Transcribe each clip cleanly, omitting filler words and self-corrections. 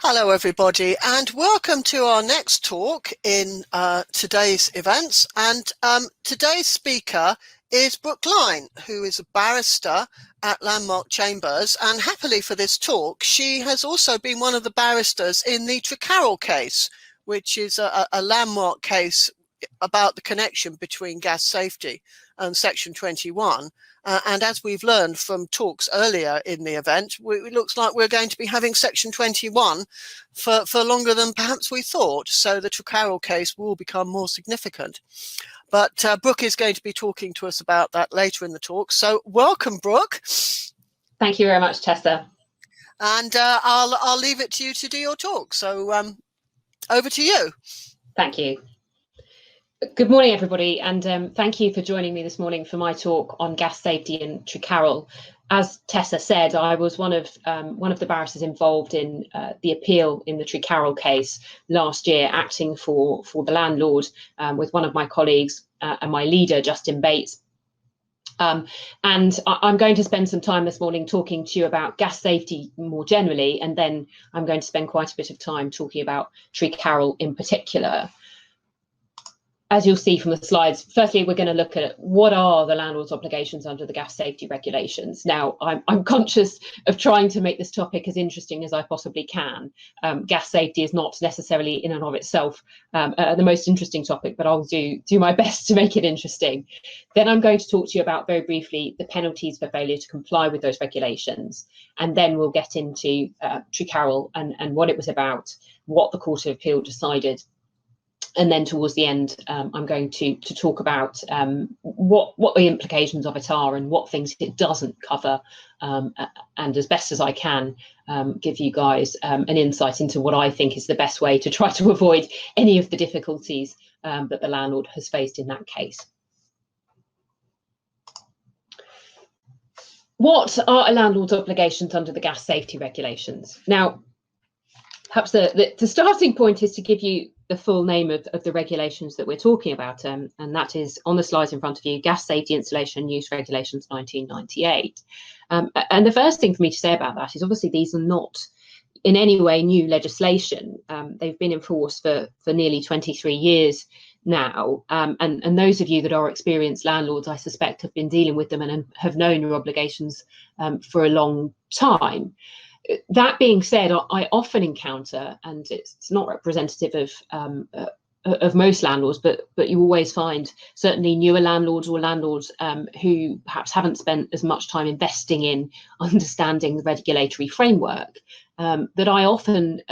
Hello everybody, and welcome to our next talk in today's events. And today's speaker is Brooke Line, who is a barrister at Landmark Chambers, and happily for this talk she has also been one of the barristers in the Trecarrell case, which is a landmark case about the connection between gas safety and Section 21. And as we've learned from talks earlier in the event, it looks like we're going to be having Section 21 for longer than perhaps we thought. So the Trecarrell case will become more significant. But Brooke is going to be talking to us about that later in the talk. So welcome, Brooke. Thank you very much, Tessa. And I'll leave it to you to do your talk. So over to you. Thank you. Good morning, everybody, and thank you for joining me this morning for my talk on gas safety in Trecarrell. As Tessa said, I was one of the barristers involved in the appeal in the Trecarrell case last year, acting for the landlord with one of my colleagues and my leader, Justin Bates. And I'm going to spend some time this morning talking to you about gas safety more generally, and then I'm going to spend quite a bit of time talking about Trecarrell in particular. As you'll see from the slides, firstly, we're going to look at what are the landlord's obligations under the gas safety regulations. Now, I'm conscious of trying to make this topic as interesting as I possibly can. Gas safety is not necessarily in and of itself the most interesting topic, but I'll do my best to make it interesting. Then I'm going to talk to you about, very briefly, the penalties for failure to comply with those regulations. And then we'll get into Trecarrell and what it was about, what the Court of Appeal decided. And then towards the end, I'm going to talk about what the implications of it are and what things it doesn't cover, and as best as I can, give you guys an insight into what I think is the best way to try to avoid any of the difficulties that the landlord has faced in that case. What are a landlord's obligations under the gas safety regulations? Now, perhaps the starting point is to give you the full name of the regulations that we're talking about, and that is on the slides in front of you, Gas Safety Installation and Use Regulations 1998. And the first thing for me to say about that is obviously these are not in any way new legislation. They've been in force for nearly 23 years now, and those of you that are experienced landlords, I suspect, have been dealing with them and have known your obligations for a long time. That being said, I often encounter, and it's not representative of most landlords, but you always find certainly newer landlords or landlords who perhaps haven't spent as much time investing in understanding the regulatory framework, that I often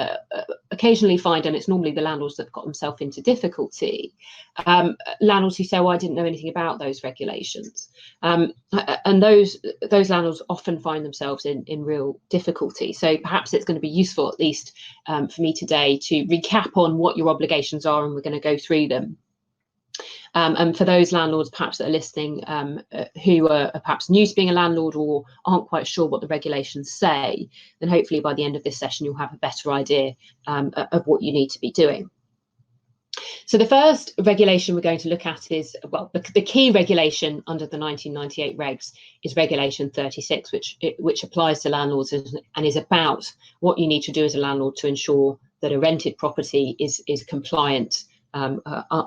occasionally find, and it's normally the landlords that have got themselves into difficulty, landlords who say, well, I didn't know anything about those regulations. And those landlords often find themselves in real difficulty. So perhaps it's going to be useful, at least for me today, to recap on what your obligations are, and we're going to go through them. And for those landlords perhaps that are listening who are perhaps new to being a landlord or aren't quite sure what the regulations say, then hopefully by the end of this session you'll have a better idea of what you need to be doing. So the first regulation we're going to look at is, well, the key regulation under the 1998 regs is Regulation 36, which applies to landlords and is about what you need to do as a landlord to ensure that a rented property is compliant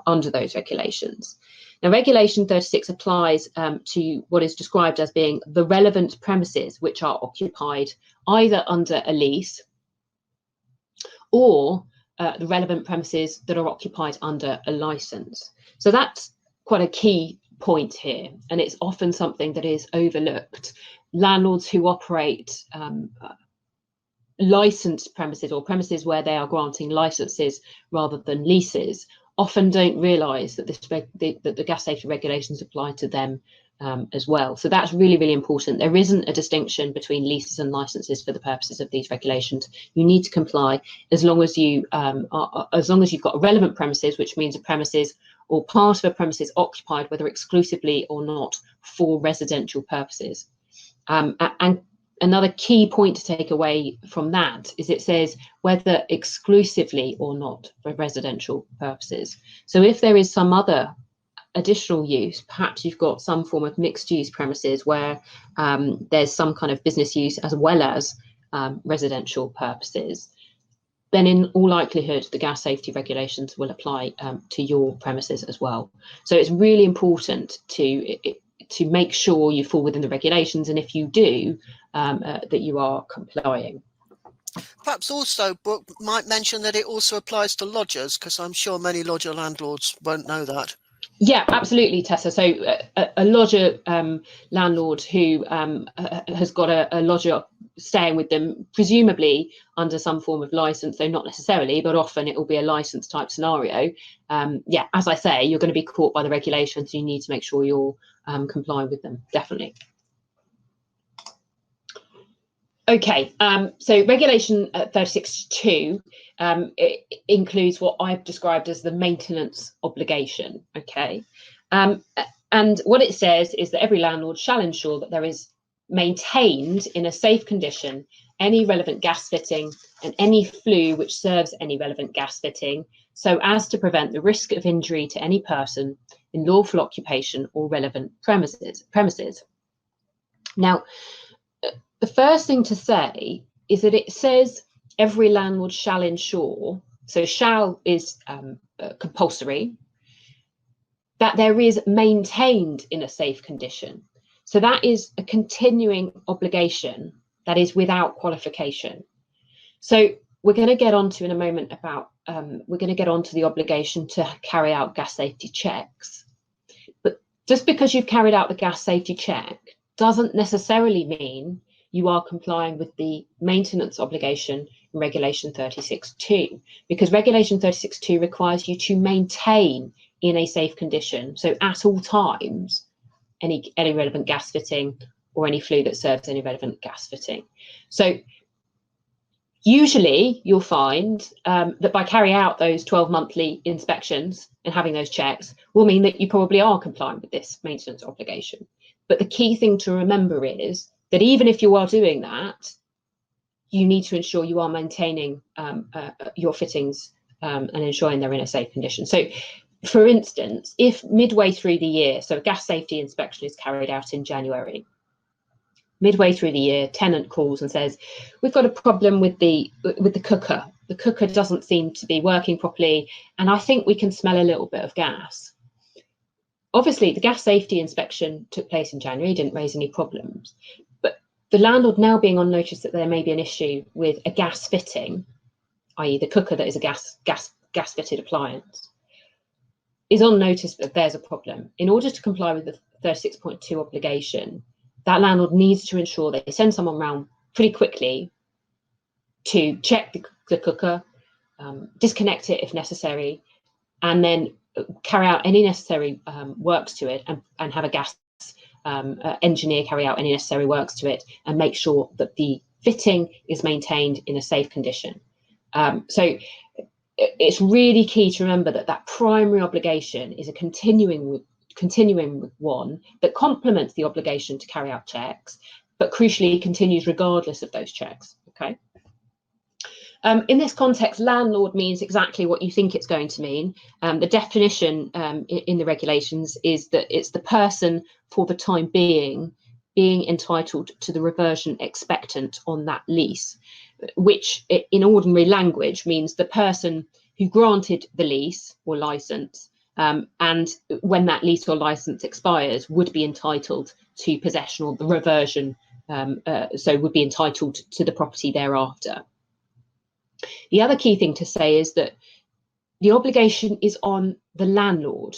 under those regulations. Now, Regulation 36 applies to what is described as being the relevant premises which are occupied either under a lease or the relevant premises that are occupied under a license. So that's quite a key point here, and it's often something that is overlooked. Landlords who operate licensed premises or premises where they are granting licenses rather than leases often don't realise that the gas safety regulations apply to them as well. So that's really, really important. There isn't a distinction between leases and licenses for the purposes of these regulations. You need to comply as long as you've got relevant premises, which means a premises or part of a premises occupied, whether exclusively or not, for residential purposes. And another key point to take away from that is it says whether exclusively or not for residential purposes. So if there is some other additional use, perhaps you've got some form of mixed use premises where there's some kind of business use as well as residential purposes, then in all likelihood, the gas safety regulations will apply to your premises as well. So it's really important to make sure you fall within the regulations, and if you do, that you are complying. Perhaps also, Brooke might mention that it also applies to lodgers, because I'm sure many lodger landlords won't know that. Yeah, absolutely, Tessa. So a lodger landlord who has got a lodger staying with them, presumably under some form of license, though not necessarily, but often it will be a license type scenario. Yeah, as I say, you're going to be caught by the regulations. You need to make sure you're complying with them, definitely. Okay, so regulation 36.2 includes what I've described as the maintenance obligation. Okay, and what it says is that every landlord shall ensure that there is maintained in a safe condition any relevant gas fitting and any flue which serves any relevant gas fitting, so as to prevent the risk of injury to any person in lawful occupation or relevant premises. Now, the first thing to say is that it says every landlord shall ensure, so shall is compulsory, that there is maintained in a safe condition. So that is a continuing obligation that is without qualification. So we're going to get onto in a moment about, we're going to get onto the obligation to carry out gas safety checks. But just because you've carried out the gas safety check doesn't necessarily mean you are complying with the maintenance obligation in Regulation 36.2, because Regulation 36.2 requires you to maintain in a safe condition, so at all times, any relevant gas fitting or any flue that serves any relevant gas fitting. So usually you'll find that by carrying out those 12 monthly inspections and having those checks will mean that you probably are complying with this maintenance obligation. But the key thing to remember is that even if you are doing that, you need to ensure you are maintaining your fittings and ensuring they're in a safe condition. So, for instance, if midway through the year, so a gas safety inspection is carried out in January, midway through the year, tenant calls and says, we've got a problem with the cooker. The cooker doesn't seem to be working properly, and I think we can smell a little bit of gas. Obviously, the gas safety inspection took place in January, didn't raise any problems. But the landlord now being on notice that there may be an issue with a gas fitting, i.e. the cooker that is a gas fitted appliance, is on notice that there's a problem. In order to comply with the 36.2 obligation, that landlord needs to ensure they send someone around pretty quickly to check the cooker, disconnect it if necessary, and then carry out any necessary works to it, and have a gas engineer carry out any necessary works to it, and make sure that the fitting is maintained in a safe condition. So it's really key to remember that that primary obligation is a continuing one that complements the obligation to carry out checks, but crucially continues regardless of those checks. Okay. In this context, landlord means exactly what you think it's going to mean. The definition in the regulations is that it's the person for the time being entitled to the reversion expectant on that lease, which in ordinary language means the person who granted the lease or license, and when that lease or license expires would be entitled to possession or the reversion, so would be entitled to the property thereafter. The other key thing to say is that the obligation is on the landlord.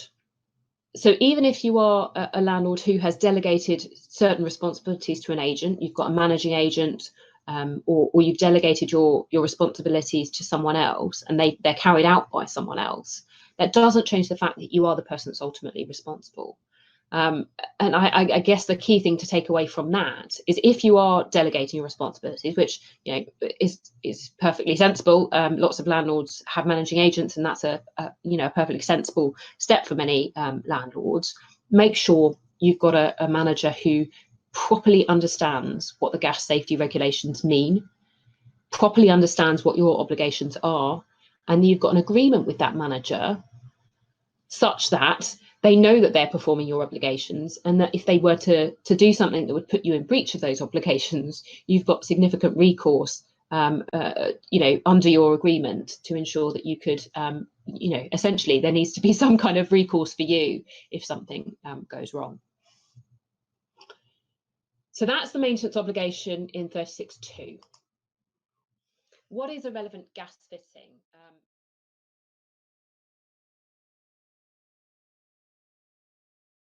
So even if you are a landlord who has delegated certain responsibilities to an agent, you've got a managing agent, or you've delegated your responsibilities to someone else, and they're carried out by someone else, that doesn't change the fact that you are the person that's ultimately responsible. And I guess the key thing to take away from that is, if you are delegating your responsibilities, which is perfectly sensible. Lots of landlords have managing agents, and that's a perfectly sensible step for many landlords. Make sure you've got a manager who properly understands what the gas safety regulations mean, properly understands what your obligations are, and you've got an agreement with that manager such that they know that they're performing your obligations, and that if they were to do something that would put you in breach of those obligations, you've got significant recourse under your agreement to ensure that you could, essentially there needs to be some kind of recourse for you if something goes wrong. So that's the maintenance obligation in 36.2. What is a relevant gas fitting?